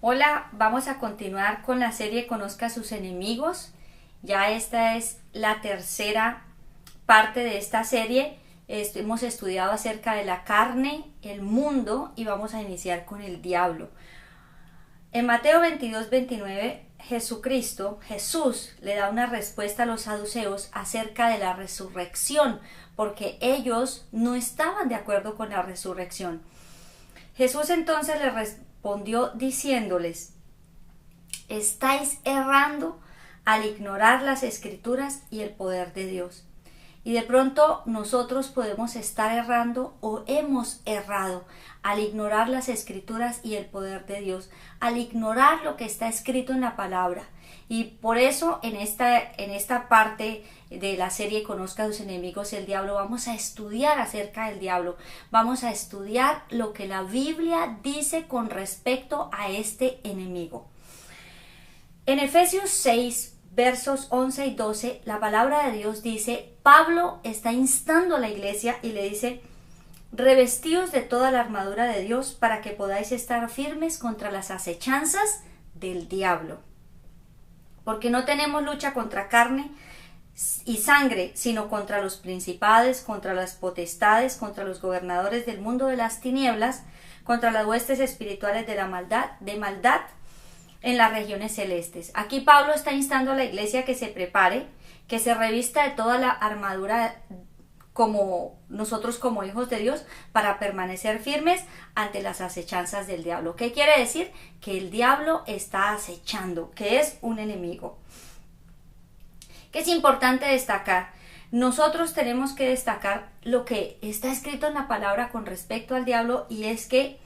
Hola, vamos a continuar con la serie Conozca a sus enemigos. Ya esta es la tercera parte de esta serie. Hemos estudiado acerca de la carne, el mundo y vamos a iniciar con el diablo. En Mateo 22-29, Jesús le da una respuesta a los saduceos acerca de la resurrección, porque ellos no estaban de acuerdo con la resurrección. Jesús entonces les respondió diciéndoles: estáis errando al ignorar las Escrituras y el poder de Dios. Y de pronto nosotros podemos estar errando o hemos errado al ignorar las Escrituras y el poder de Dios, al ignorar lo que está escrito en la palabra. Y por eso en esta parte de la serie Conozca a sus enemigos, el diablo, vamos a estudiar acerca del diablo. Vamos a estudiar lo que la Biblia dice con respecto a este enemigo. En Efesios 6, versos 11 y 12, la palabra de Dios dice, Pablo está instando a la iglesia y le dice: revestíos de toda la armadura de Dios para que podáis estar firmes contra las acechanzas del diablo. Porque no tenemos lucha contra carne y sangre, sino contra los principados, contra las potestades, contra los gobernadores del mundo de las tinieblas, contra las huestes espirituales de maldad en las regiones celestes. Aquí Pablo está instando a la iglesia que se prepare, que se revista de toda la armadura como nosotros como hijos de Dios para permanecer firmes ante las acechanzas del diablo. ¿Qué quiere decir? Que el diablo está acechando, que es un enemigo. Que es importante destacar. Nosotros tenemos que destacar lo que está escrito en la palabra con respecto al diablo, y es que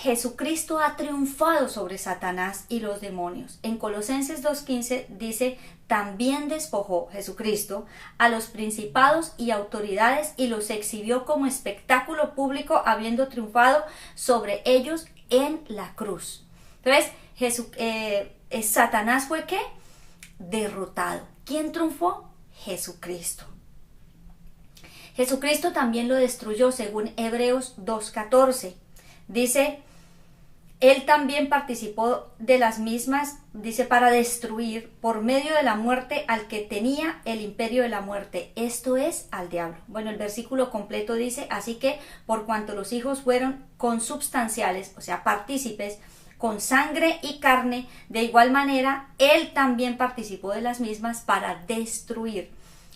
Jesucristo ha triunfado sobre Satanás y los demonios. En Colosenses 2:15 dice: también despojó Jesucristo a los principados y autoridades y los exhibió como espectáculo público, habiendo triunfado sobre ellos en la cruz. Entonces, Satanás fue ¿qué? Derrotado. ¿Quién triunfó? Jesucristo. Jesucristo también lo destruyó, según Hebreos 2:14. Dice, él también participó de las mismas, dice, para destruir por medio de la muerte al que tenía el imperio de la muerte, esto es, al diablo. Bueno, el versículo completo dice, así que por cuanto los hijos fueron consubstanciales, o sea, partícipes, con sangre y carne, de igual manera, él también participó de las mismas para destruir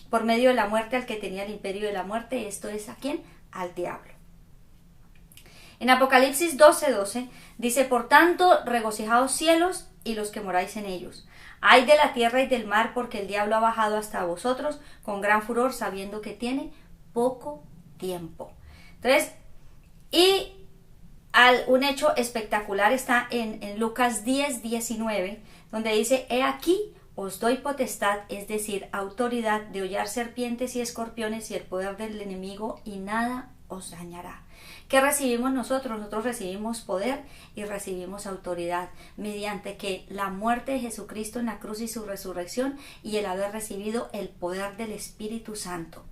por medio de la muerte al que tenía el imperio de la muerte, esto es, ¿a quién? Al diablo. En Apocalipsis 12:12 dice, por tanto, regocijaos cielos y los que moráis en ellos. Ay de la tierra y del mar, porque el diablo ha bajado hasta vosotros con gran furor, sabiendo que tiene poco tiempo. Entonces, un hecho espectacular está en Lucas 10:19, donde dice, he aquí os doy potestad, es decir, autoridad de hollar serpientes y escorpiones y el poder del enemigo, y nada os dañará. ¿Qué recibimos nosotros? Nosotros recibimos poder y recibimos autoridad mediante que la muerte de Jesucristo en la cruz y su resurrección, y el haber recibido el poder del Espíritu Santo.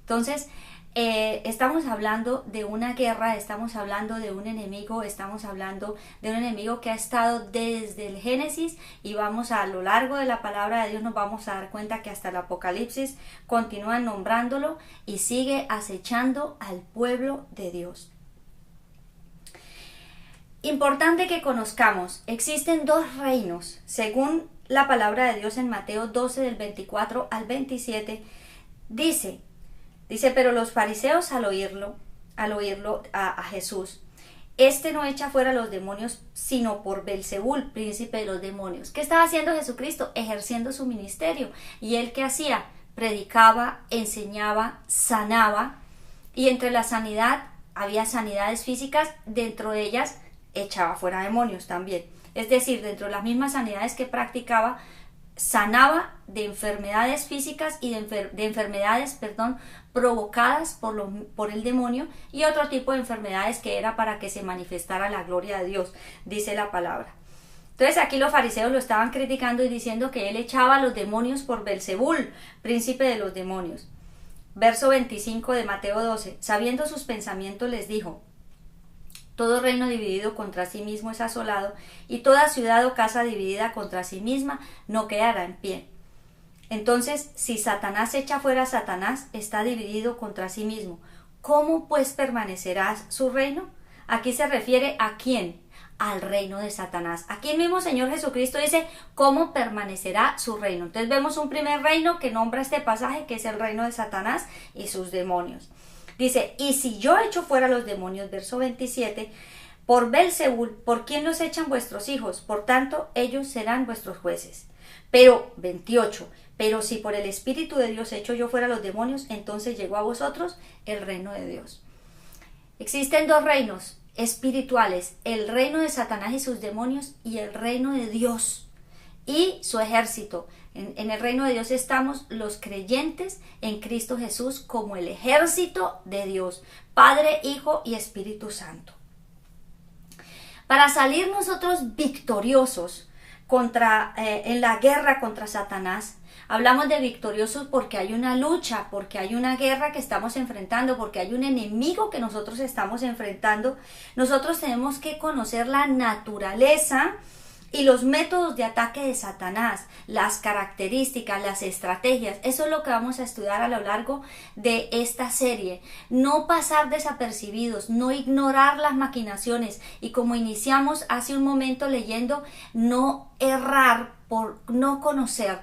Entonces, estamos hablando de una guerra, estamos hablando de un enemigo, estamos hablando de un enemigo que ha estado desde el Génesis, y vamos a lo largo de la palabra de Dios nos vamos a dar cuenta que hasta el Apocalipsis continúan nombrándolo y sigue acechando al pueblo de Dios. Importante que conozcamos, existen dos reinos, según la palabra de Dios en Mateo 12 del 24 al 27, dice, pero los fariseos al oírlo a Jesús, este no echa fuera los demonios, sino por Belzebul, príncipe de los demonios. ¿Qué estaba haciendo Jesucristo? Ejerciendo su ministerio. ¿Y él qué hacía? Predicaba, enseñaba, sanaba, y entre la sanidad había sanidades físicas, dentro de ellas echaba fuera demonios también. Es decir, dentro de las mismas sanidades que practicaba, sanaba de enfermedades físicas y de enfermedades provocadas por el demonio, y otro tipo de enfermedades que era para que se manifestara la gloria de Dios, dice la palabra. Entonces aquí los fariseos lo estaban criticando y diciendo que él echaba a los demonios por Belzebul, príncipe de los demonios. Verso 25 de Mateo 12, sabiendo sus pensamientos les dijo, Todo reino dividido contra sí mismo es asolado, y toda ciudad o casa dividida contra sí misma no quedará en pie. Entonces, si Satanás echa fuera a Satanás, está dividido contra sí mismo. ¿Cómo pues permanecerá su reino? Aquí se refiere ¿a quién? Al reino de Satanás. Aquí el mismo Señor Jesucristo dice cómo permanecerá su reino. Entonces vemos un primer reino que nombra este pasaje, que es el reino de Satanás y sus demonios. Dice, y si yo echo fuera los demonios, verso 27, por Belzebul, ¿por quién los echan vuestros hijos? Por tanto, ellos serán vuestros jueces. Pero, 28, pero si por el Espíritu de Dios echo yo fuera los demonios, entonces llegó a vosotros el reino de Dios. Existen dos reinos espirituales, el reino de Satanás y sus demonios, y el reino de Dios y su ejército. En el reino de Dios estamos los creyentes en Cristo Jesús como el ejército de Dios, Padre, Hijo y Espíritu Santo. Para salir nosotros victoriosos en la guerra contra Satanás, hablamos de victoriosos porque hay una lucha, porque hay una guerra que estamos enfrentando, porque hay un enemigo que nosotros estamos enfrentando. Nosotros tenemos que conocer la naturaleza y los métodos de ataque de Satanás, las características, las estrategias. Eso es lo que vamos a estudiar a lo largo de esta serie. No pasar desapercibidos, no ignorar las maquinaciones, y como iniciamos hace un momento leyendo, no errar por no conocer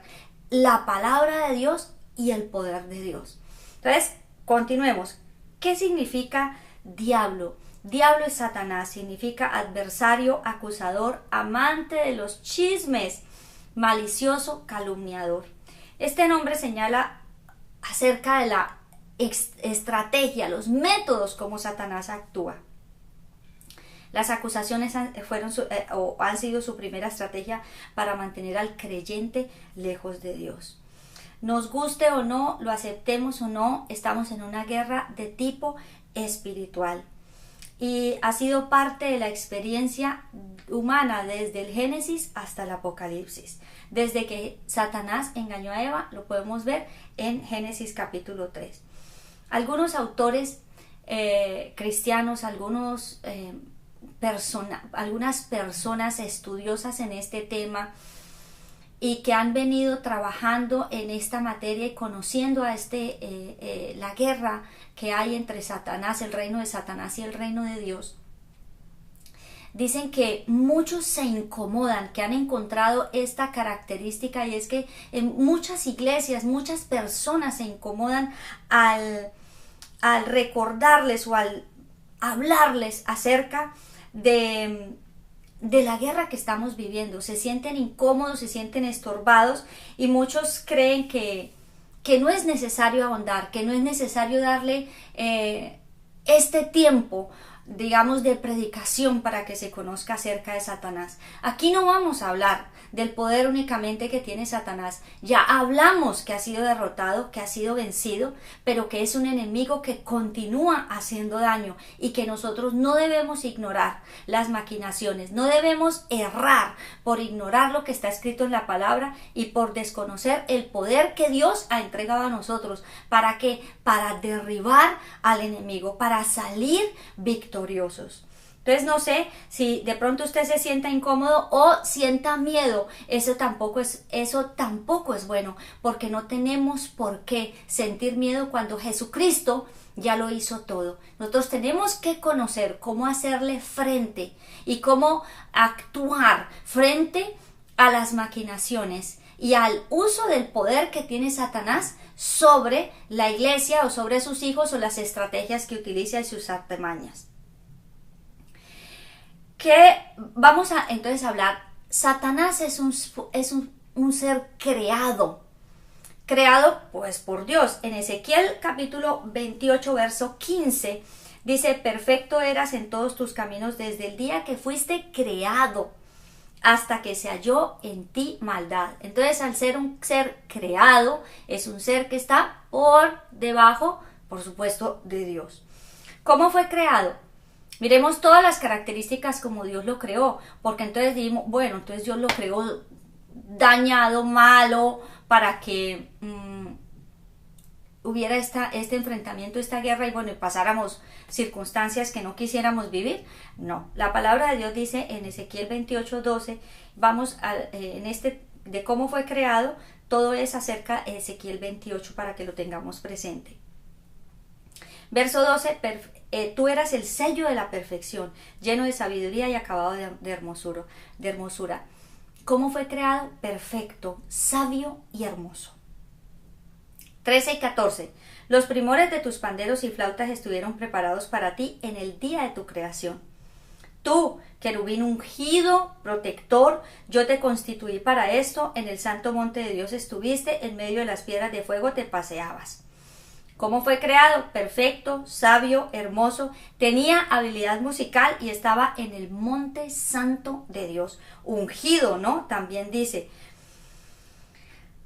la palabra de Dios y el poder de Dios. Entonces, continuemos. ¿Qué significa diablo? Diablo es Satanás, significa adversario, acusador, amante de los chismes, malicioso, calumniador. Este nombre señala acerca de la estrategia, los métodos como Satanás actúa. Las acusaciones han sido su primera estrategia para mantener al creyente lejos de Dios. Nos guste o no, lo aceptemos o no, estamos en una guerra de tipo espiritual. Y ha sido parte de la experiencia humana desde el Génesis hasta el Apocalipsis. Desde que Satanás engañó a Eva, lo podemos ver en Génesis capítulo 3. Algunos autores cristianos, algunas personas estudiosas en este tema y que han venido trabajando en esta materia y conociendo a la guerra que hay entre Satanás, el reino de Satanás y el reino de Dios, dicen que muchos se incomodan, que han encontrado esta característica, y es que en muchas iglesias, muchas personas se incomodan al recordarles o al hablarles acerca de la guerra que estamos viviendo. Se sienten incómodos, se sienten estorbados, y muchos creen que no es necesario ahondar, que no es necesario darle este tiempo, digamos, de predicación para que se conozca acerca de Satanás. Aquí no vamos a hablar del poder únicamente que tiene Satanás. Ya hablamos que ha sido derrotado, que ha sido vencido, pero que es un enemigo que continúa haciendo daño, y que nosotros no debemos ignorar las maquinaciones, no debemos errar por ignorar lo que está escrito en la palabra y por desconocer el poder que Dios ha entregado a nosotros. ¿Para qué? Para derribar al enemigo, para salir victoriosos. Entonces no sé si de pronto usted se sienta incómodo o sienta miedo. Eso tampoco es bueno, porque no tenemos por qué sentir miedo cuando Jesucristo ya lo hizo todo. Nosotros tenemos que conocer cómo hacerle frente y cómo actuar frente a las maquinaciones y al uso del poder que tiene Satanás sobre la iglesia o sobre sus hijos, o las estrategias que utiliza y sus artimañas. Que vamos a entonces hablar. Satanás es un ser creado pues por Dios. En Ezequiel capítulo 28 verso 15 dice: perfecto eras en todos tus caminos desde el día que fuiste creado hasta que se halló en ti maldad. Entonces, al ser un ser creado, es un ser que está por debajo, por supuesto, de Dios. ¿Cómo fue creado? Miremos todas las características como Dios lo creó, porque entonces dijimos, bueno, entonces Dios lo creó dañado, malo, para que hubiera este enfrentamiento, esta guerra y bueno, y pasáramos circunstancias que no quisiéramos vivir. No, la palabra de Dios dice en Ezequiel 28:12, vamos de cómo fue creado, todo es acerca de Ezequiel 28 para que lo tengamos presente. Verso 12, tú eras el sello de la perfección, lleno de sabiduría y acabado de hermosura. ¿Cómo fue creado? Perfecto, sabio y hermoso. 13 y 14. Los primores de tus panderos y flautas estuvieron preparados para ti en el día de tu creación. Tú, querubín ungido, protector, yo te constituí para esto, en el santo monte de Dios estuviste, en medio de las piedras de fuego te paseabas. ¿Cómo fue creado? Perfecto, sabio, hermoso, tenía habilidad musical y estaba en el monte santo de Dios. Ungido, ¿no? También dice.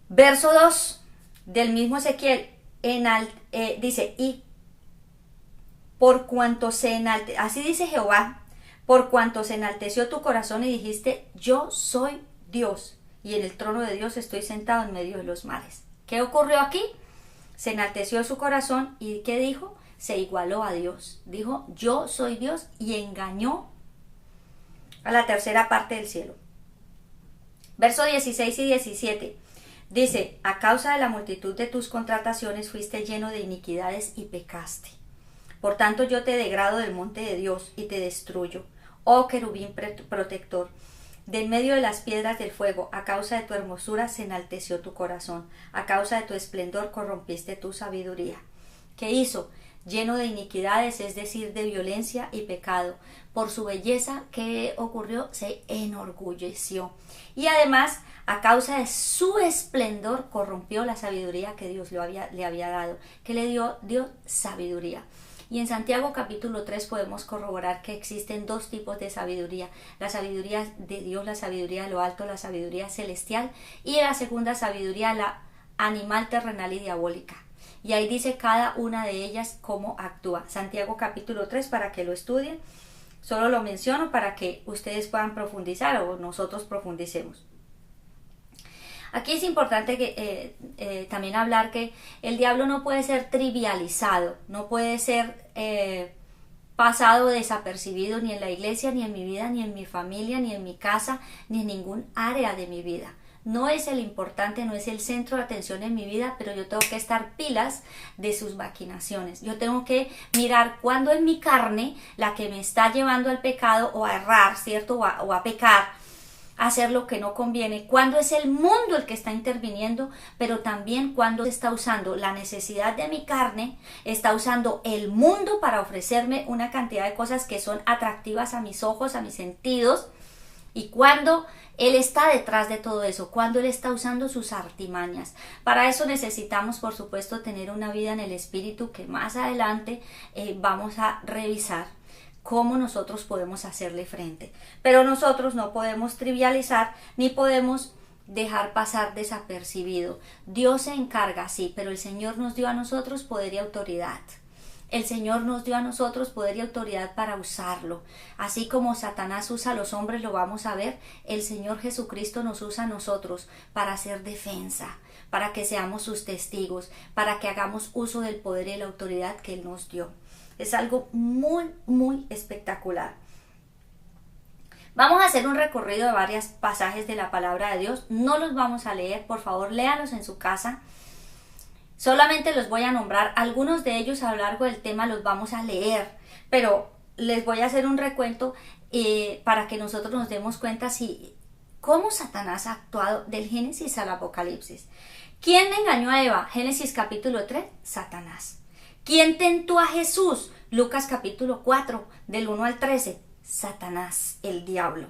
Verso 2 del mismo Ezequiel, dice, y por cuanto así dice Jehová, por cuanto se enalteció tu corazón y dijiste, yo soy Dios, y en el trono de Dios estoy sentado en medio de los mares. ¿Qué ocurrió aquí? Se enalteció su corazón y ¿qué dijo? Se igualó a Dios. Dijo, yo soy Dios y engañó a la tercera parte del cielo. Verso 16 y 17. Dice, a causa de la multitud de tus contrataciones fuiste lleno de iniquidades y pecaste. Por tanto yo te degrado del monte de Dios y te destruyo, oh querubín protector. De en medio de las piedras del fuego, a causa de tu hermosura se enalteció tu corazón, a causa de tu esplendor corrompiste tu sabiduría. ¿Qué hizo? Lleno de iniquidades, es decir, de violencia y pecado. Por su belleza, ¿qué ocurrió? Se enorgulleció. Y además, a causa de su esplendor, corrompió la sabiduría que Dios le había dado. ¿Qué le dio? Dio sabiduría. Y en Santiago capítulo 3 podemos corroborar que existen dos tipos de sabiduría. La sabiduría de Dios, la sabiduría de lo alto, la sabiduría celestial. Y la segunda sabiduría, la animal, terrenal y diabólica. Y ahí dice cada una de ellas cómo actúa. Santiago capítulo 3 para que lo estudien. Solo lo menciono para que ustedes puedan profundizar o nosotros profundicemos. Aquí es importante que también hablar que el diablo no puede ser trivializado, no puede ser pasado desapercibido ni en la iglesia, ni en mi vida, ni en mi familia, ni en mi casa, ni en ningún área de mi vida. No es el importante, no es el centro de atención en mi vida, pero yo tengo que estar pilas de sus maquinaciones. Yo tengo que mirar cuándo es mi carne la que me está llevando al pecado o a errar, ¿cierto? O a pecar, hacer lo que no conviene, cuando es el mundo el que está interviniendo, pero también cuando está usando la necesidad de mi carne, está usando el mundo para ofrecerme una cantidad de cosas que son atractivas a mis ojos, a mis sentidos, y cuando él está detrás de todo eso, cuando él está usando sus artimañas. Para eso necesitamos, por supuesto, tener una vida en el Espíritu que más adelante vamos a revisar cómo nosotros podemos hacerle frente. Pero nosotros no podemos trivializar ni podemos dejar pasar desapercibido. Dios se encarga, sí, pero el Señor nos dio a nosotros poder y autoridad. El Señor nos dio a nosotros poder y autoridad para usarlo. Así como Satanás usa a los hombres, lo vamos a ver, el Señor Jesucristo nos usa a nosotros para hacer defensa, para que seamos sus testigos, para que hagamos uso del poder y la autoridad que Él nos dio. Es algo muy, muy espectacular. Vamos a hacer un recorrido de varios pasajes de la palabra de Dios. No los vamos a leer, por favor, léalos en su casa. Solamente los voy a nombrar. Algunos de ellos a lo largo del tema los vamos a leer, pero les voy a hacer un recuento para que nosotros nos demos cuenta cómo Satanás ha actuado del Génesis al Apocalipsis. ¿Quién engañó a Eva? Génesis capítulo 3, Satanás. ¿Quién tentó a Jesús? Lucas capítulo 4, del 1 al 13, Satanás, el diablo.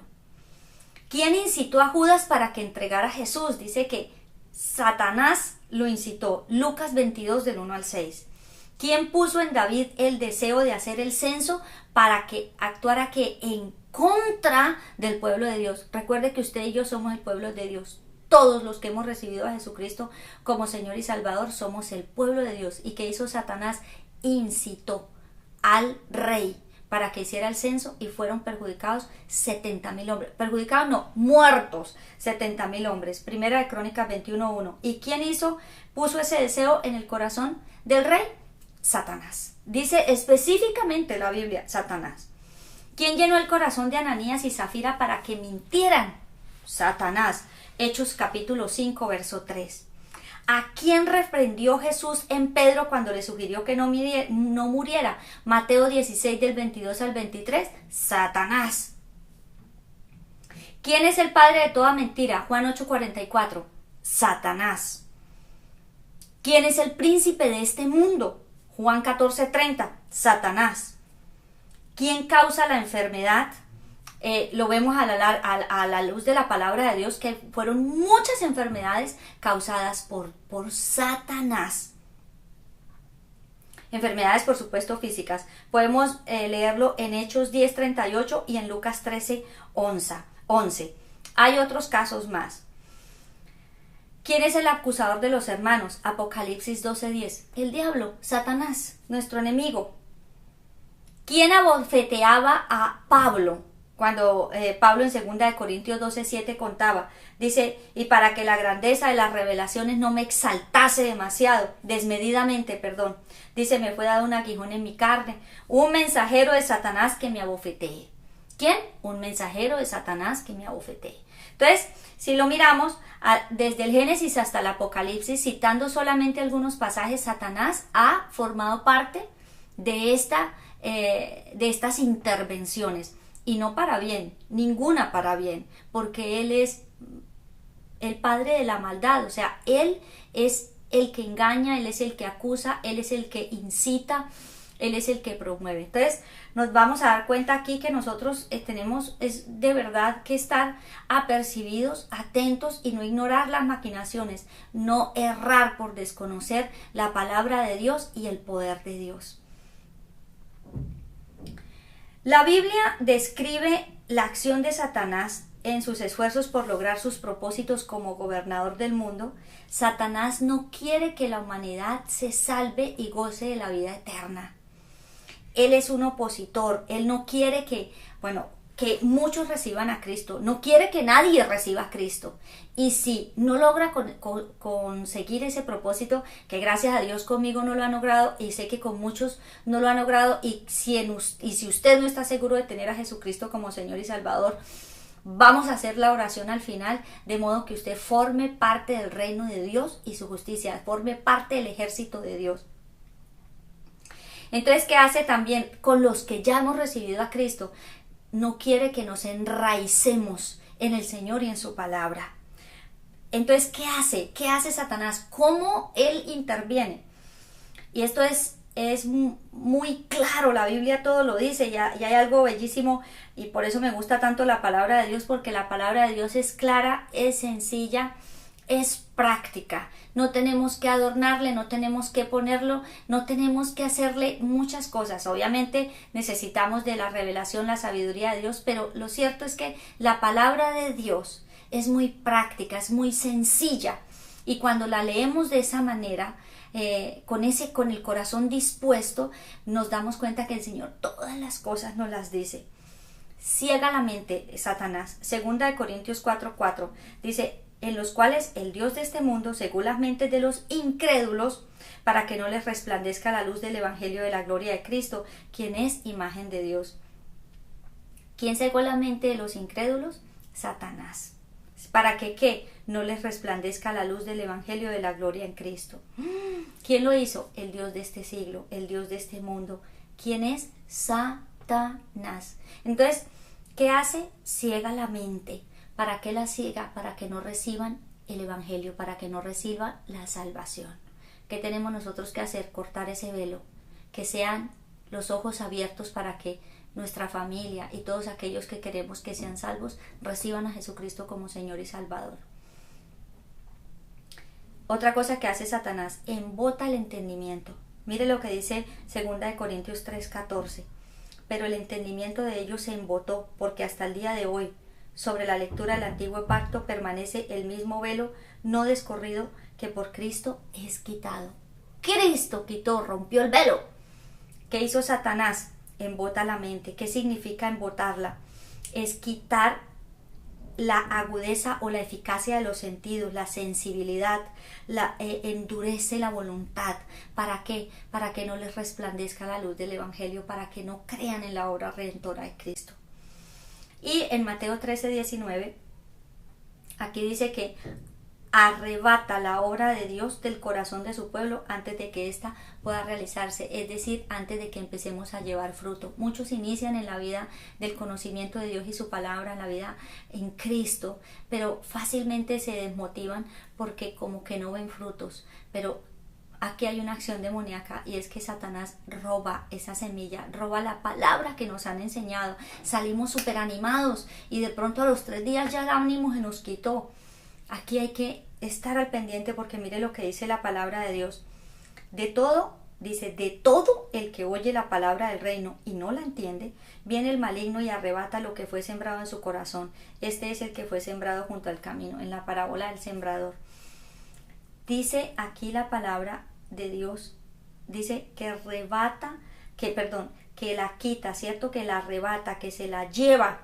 ¿Quién incitó a Judas para que entregara a Jesús? Dice que Satanás lo incitó. Lucas 22, del 1 al 6. ¿Quién puso en David el deseo de hacer el censo para que actuara en contra del pueblo de Dios? Recuerde que usted y yo somos el pueblo de Dios. Todos los que hemos recibido a Jesucristo como Señor y Salvador somos el pueblo de Dios. ¿Y qué hizo Satanás? Incitó al rey para que hiciera el censo y fueron perjudicados 70,000 hombres. Perjudicados no, muertos 70,000 hombres. Primera de Crónicas 21:1. ¿Y quién puso ese deseo en el corazón del rey? Satanás. Dice específicamente la Biblia, Satanás. ¿Quién llenó el corazón de Ananías y Zafira para que mintieran? Satanás. Hechos capítulo 5, verso 3. ¿A quién reprendió Jesús en Pedro cuando le sugirió que no muriera? Mateo 16 del 22 al 23. Satanás. ¿Quién es el padre de toda mentira? Juan 8:44. Satanás. ¿Quién es el príncipe de este mundo? Juan 14:30. Satanás. ¿Quién causa la enfermedad? Lo vemos a la luz de la palabra de Dios, que fueron muchas enfermedades causadas por Satanás. Enfermedades, por supuesto, físicas. Podemos leerlo en Hechos 10:38 y en Lucas 13:11. Hay otros casos más. ¿Quién es el acusador de los hermanos? Apocalipsis 12:10. El diablo, Satanás, nuestro enemigo. ¿Quién abofeteaba a Pablo? Cuando Pablo en 2 Corintios 12:7 contaba, dice, y para que la grandeza de las revelaciones no me exaltase desmedidamente, dice, me fue dado un aguijón en mi carne, un mensajero de Satanás que me abofetee. ¿Quién? Un mensajero de Satanás que me abofetee. Entonces, si lo miramos, desde el Génesis hasta el Apocalipsis, citando solamente algunos pasajes, Satanás ha formado parte de estas intervenciones, y no para bien, ninguna para bien, porque él es el padre de la maldad, o sea, él es el que engaña, él es el que acusa, él es el que incita, él es el que promueve. Entonces nos vamos a dar cuenta aquí que nosotros tenemos de verdad que estar apercibidos, atentos y no ignorar las maquinaciones, no errar por desconocer la palabra de Dios y el poder de Dios. La Biblia describe la acción de Satanás en sus esfuerzos por lograr sus propósitos como gobernador del mundo. Satanás no quiere que la humanidad se salve y goce de la vida eterna. Él es un opositor, él no quiere que muchos reciban a Cristo, no quiere que nadie reciba a Cristo. Y si no logra conseguir ese propósito, que gracias a Dios conmigo no lo ha logrado, y sé que con muchos no lo ha logrado, y si usted no está seguro de tener a Jesucristo como Señor y Salvador, vamos a hacer la oración al final, de modo que usted forme parte del reino de Dios y su justicia, forme parte del ejército de Dios. Entonces, ¿qué hace también con los que ya hemos recibido a Cristo? No quiere que nos enraicemos en el Señor y en su palabra. Entonces, ¿qué hace? ¿Qué hace Satanás? ¿Cómo él interviene? Y esto es muy claro, la Biblia todo lo dice, y hay algo bellísimo, y por eso me gusta tanto la palabra de Dios, porque la palabra de Dios es clara, es sencilla, es práctica. No tenemos que adornarle, no tenemos que ponerlo, no tenemos que hacerle muchas cosas. Obviamente necesitamos de la revelación, la sabiduría de Dios, pero lo cierto es que la palabra de Dios es muy práctica, es muy sencilla, y cuando la leemos de esa manera, con el corazón dispuesto, nos damos cuenta que el Señor todas las cosas nos las dice. Ciega la mente, Satanás. 2 Corintios 4:4 dice, en los cuales el Dios de este mundo cegó las mentes de los incrédulos para que no les resplandezca la luz del evangelio de la gloria de Cristo, quien es imagen de Dios. ¿Quién cegó la mente de los incrédulos? Satanás. ¿Para que qué? No les resplandezca la luz del evangelio de la gloria en Cristo. ¿Quién lo hizo? El Dios de este siglo, el Dios de este mundo. ¿Quién es? Satanás. Entonces, ¿qué hace? Ciega la mente. ¿Para qué la ciega? Para que no reciban el evangelio, para que no reciban la salvación. ¿Qué tenemos nosotros que hacer? Cortar ese velo, que sean los ojos abiertos para que nuestra familia y todos aquellos que queremos que sean salvos reciban a Jesucristo como Señor y Salvador. Otra cosa que hace Satanás, embota el entendimiento. Mire lo que dice 2 Corintios 3:14. Pero el entendimiento de ellos se embotó, porque hasta el día de hoy, sobre la lectura del antiguo pacto, permanece el mismo velo no descorrido que por Cristo es quitado. Cristo quitó, rompió el velo. ¿Qué hizo Satanás? embota la mente. ¿Qué significa embotarla? Es quitar la agudeza o la eficacia de los sentidos, la sensibilidad, endurece la voluntad. ¿Para qué? Para que no les resplandezca la luz del Evangelio, para que no crean en la obra redentora de Cristo. Y en Mateo 13:19, aquí dice que arrebata la obra de Dios del corazón de su pueblo antes de que ésta pueda realizarse, es decir, antes de que empecemos a llevar fruto. Muchos inician en la vida del conocimiento de Dios y su palabra, en la vida en Cristo, pero fácilmente se desmotivan porque como que no ven frutos. Pero aquí hay una acción demoníaca y es que Satanás roba esa semilla, roba la palabra que nos han enseñado. Salimos súper animados y de pronto a los 3 días ya el ánimo se nos quitó. Aquí hay que estar al pendiente porque mire lo que dice la palabra de Dios. De todo, dice, de todo el que oye la palabra del reino y no la entiende, viene el maligno y arrebata lo que fue sembrado en su corazón. Este es el que fue sembrado junto al camino, en la parábola del sembrador. Dice aquí la palabra de Dios, dice que que la quita, ¿cierto? Que la arrebata, que se la lleva,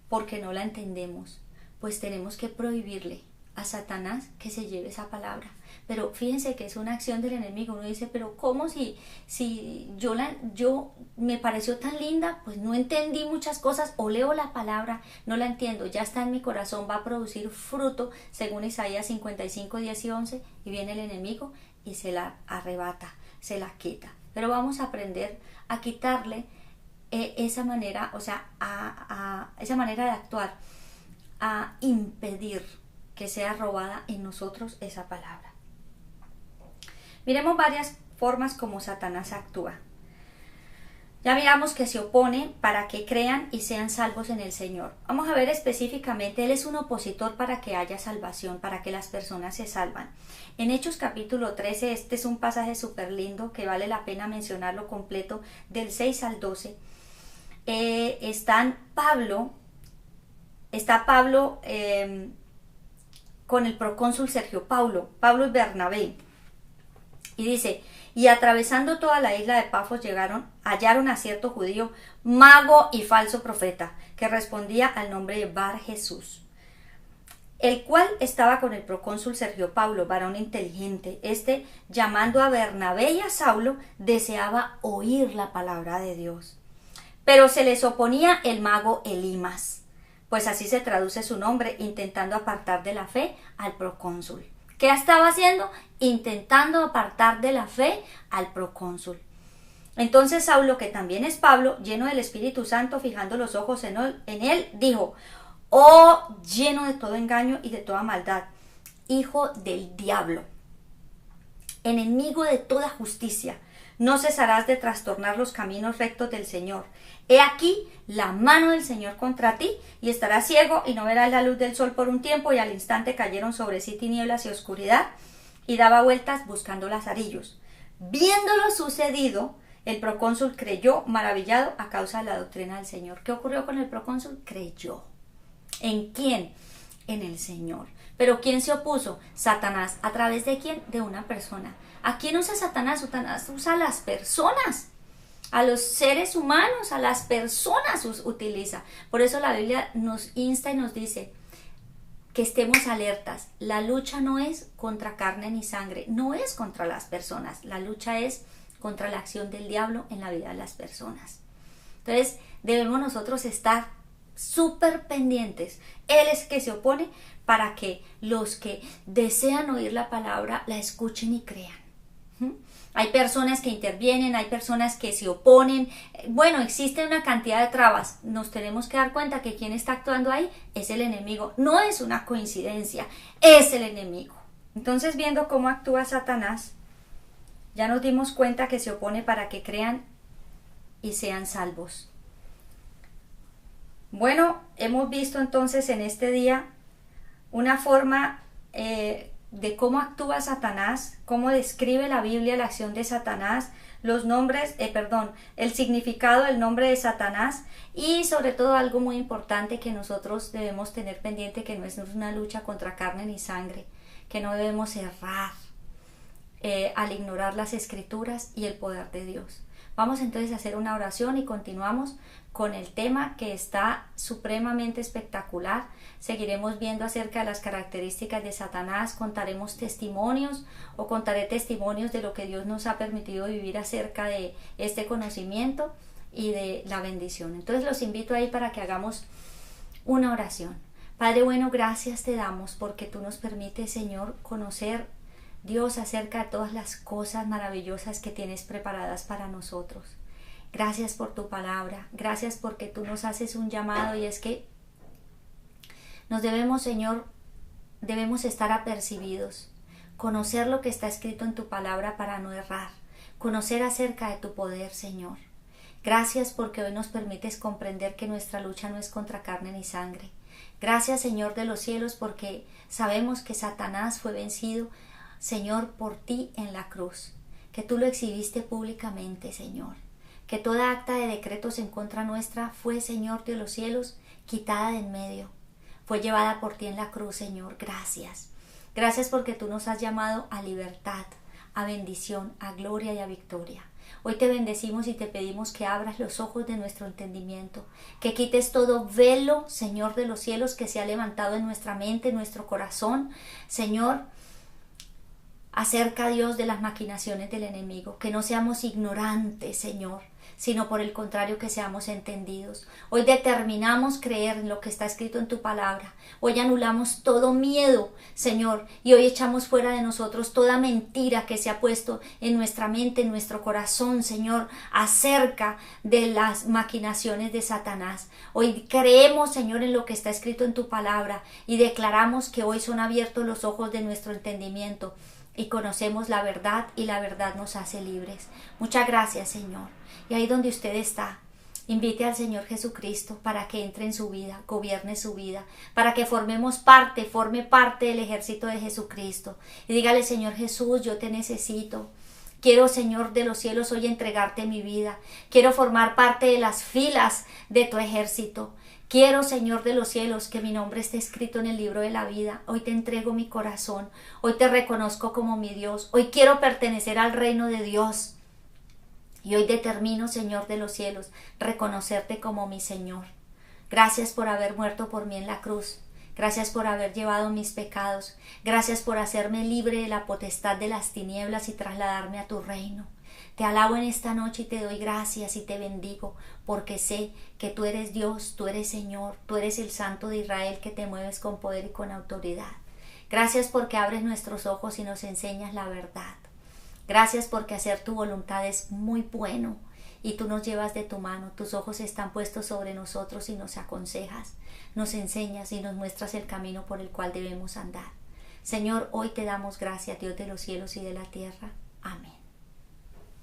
porque no la entendemos. Pues tenemos que prohibirle a Satanás que se lleve esa palabra. Pero fíjense que es una acción del enemigo. Uno dice, pero ¿cómo si yo me pareció tan linda? Pues no entendí muchas cosas, o leo la palabra, no la entiendo, ya está en mi corazón, va a producir fruto, según Isaías 55, 10 y 11, y viene el enemigo y se la arrebata, se la quita. Pero vamos a aprender a quitarle esa manera, o sea, esa manera de actuar, a impedir que sea robada en nosotros esa palabra. Miremos varias formas como Satanás actúa. Ya miramos que se opone para que crean y sean salvos en el Señor. Vamos a ver específicamente, él es un opositor para que haya salvación, para que las personas se salvan. En Hechos capítulo 13, este es un pasaje súper lindo que vale la pena mencionarlo completo, del 6 al 12. Está Pablo con el procónsul Sergio Paulo y Bernabé. Y dice, y atravesando toda la isla de Pafos hallaron a cierto judío, mago y falso profeta, que respondía al nombre de Bar Jesús, el cual estaba con el procónsul Sergio Paulo, varón inteligente. Este, llamando a Bernabé y a Saulo, deseaba oír la palabra de Dios. Pero se les oponía el mago Elimas, pues así se traduce su nombre, intentando apartar de la fe al procónsul. ¿Qué estaba haciendo? Intentando apartar de la fe al procónsul. Entonces Saulo, que también es Pablo, lleno del Espíritu Santo, fijando los ojos en él, dijo, oh, lleno de todo engaño y de toda maldad, hijo del diablo, enemigo de toda justicia, no cesarás de trastornar los caminos rectos del Señor. He aquí la mano del Señor contra ti, y estarás ciego y no verás la luz del sol por un tiempo. Y al instante cayeron sobre sí tinieblas y oscuridad, y daba vueltas buscando lazarillos. Viéndolo sucedido, el procónsul creyó, maravillado a causa de la doctrina del Señor. ¿Qué ocurrió con el procónsul? Creyó. ¿En quién? En el Señor. ¿Pero quién se opuso? Satanás. ¿A través de quién? De una persona. ¿A quién usa Satanás? Satanás usa a las personas, a los seres humanos, a las personas utiliza. Por eso la Biblia nos insta y nos dice que estemos alertas. La lucha no es contra carne ni sangre, no es contra las personas. La lucha es contra la acción del diablo en la vida de las personas. Entonces debemos nosotros estar súper pendientes. Él es que se opone para que los que desean oír la palabra la escuchen y crean. Hay personas que intervienen, hay personas que se oponen. Bueno, existe una cantidad de trabas. Nos tenemos que dar cuenta que quien está actuando ahí es el enemigo. No es una coincidencia, es el enemigo. Entonces, viendo cómo actúa Satanás, ya nos dimos cuenta que se opone para que crean y sean salvos. Bueno, hemos visto entonces en este día una forma de cómo actúa Satanás, cómo describe la Biblia la acción de Satanás, el significado del nombre de Satanás, y sobre todo algo muy importante que nosotros debemos tener pendiente, que no es una lucha contra carne ni sangre, que no debemos errar al ignorar las Escrituras y el poder de Dios, Vamos entonces a hacer una oración y continuamos con el tema que está supremamente espectacular. Seguiremos viendo acerca de las características de Satanás, contaremos testimonios o contaré testimonios de lo que Dios nos ha permitido vivir acerca de este conocimiento y de la bendición. Entonces los invito ahí para que hagamos una oración. Padre bueno, gracias te damos porque tú nos permites, Señor, conocer, Dios, acerca de todas las cosas maravillosas que tienes preparadas para nosotros. Gracias por tu palabra, gracias porque tú nos haces un llamado y es que nos debemos, Señor, debemos estar apercibidos, conocer lo que está escrito en tu palabra para no errar, conocer acerca de tu poder, Señor. Gracias porque hoy nos permites comprender que nuestra lucha no es contra carne ni sangre. Gracias, Señor de los cielos, porque sabemos que Satanás fue vencido, Señor, por ti en la cruz, que tú lo exhibiste públicamente, Señor, que toda acta de decretos en contra nuestra fue, Señor de los cielos, quitada de en medio, fue llevada por ti en la cruz, Señor. Gracias. Gracias porque tú nos has llamado a libertad, a bendición, a gloria y a victoria. Hoy te bendecimos y te pedimos que abras los ojos de nuestro entendimiento, que quites todo velo, Señor de los cielos, que se ha levantado en nuestra mente, en nuestro corazón, Señor, acerca, Dios, de las maquinaciones del enemigo, que no seamos ignorantes, Señor, sino por el contrario que seamos entendidos. Hoy determinamos creer en lo que está escrito en tu palabra. Hoy anulamos todo miedo, Señor, y hoy echamos fuera de nosotros toda mentira que se ha puesto en nuestra mente, en nuestro corazón, Señor, acerca de las maquinaciones de Satanás. Hoy creemos, Señor, en lo que está escrito en tu palabra y declaramos que hoy son abiertos los ojos de nuestro entendimiento y conocemos la verdad y la verdad nos hace libres. Muchas gracias, Señor. Y ahí donde usted está, invite al Señor Jesucristo para que entre en su vida, gobierne su vida, para que forme parte del ejército de Jesucristo. Y dígale, Señor Jesús, yo te necesito. Quiero, Señor de los cielos, hoy entregarte mi vida. Quiero formar parte de las filas de tu ejército. Quiero, Señor de los cielos, que mi nombre esté escrito en el libro de la vida. Hoy te entrego mi corazón. Hoy te reconozco como mi Dios. Hoy quiero pertenecer al reino de Dios. Y hoy determino, Señor de los cielos, reconocerte como mi Señor. Gracias por haber muerto por mí en la cruz. Gracias por haber llevado mis pecados. Gracias por hacerme libre de la potestad de las tinieblas y trasladarme a tu reino. Te alabo en esta noche y te doy gracias y te bendigo, porque sé que tú eres Dios, tú eres Señor, tú eres el Santo de Israel que te mueves con poder y con autoridad. Gracias porque abres nuestros ojos y nos enseñas la verdad. Gracias porque hacer tu voluntad es muy bueno y tú nos llevas de tu mano. Tus ojos están puestos sobre nosotros y nos aconsejas, nos enseñas y nos muestras el camino por el cual debemos andar. Señor, hoy te damos gracias, Dios de los cielos y de la tierra. Amén.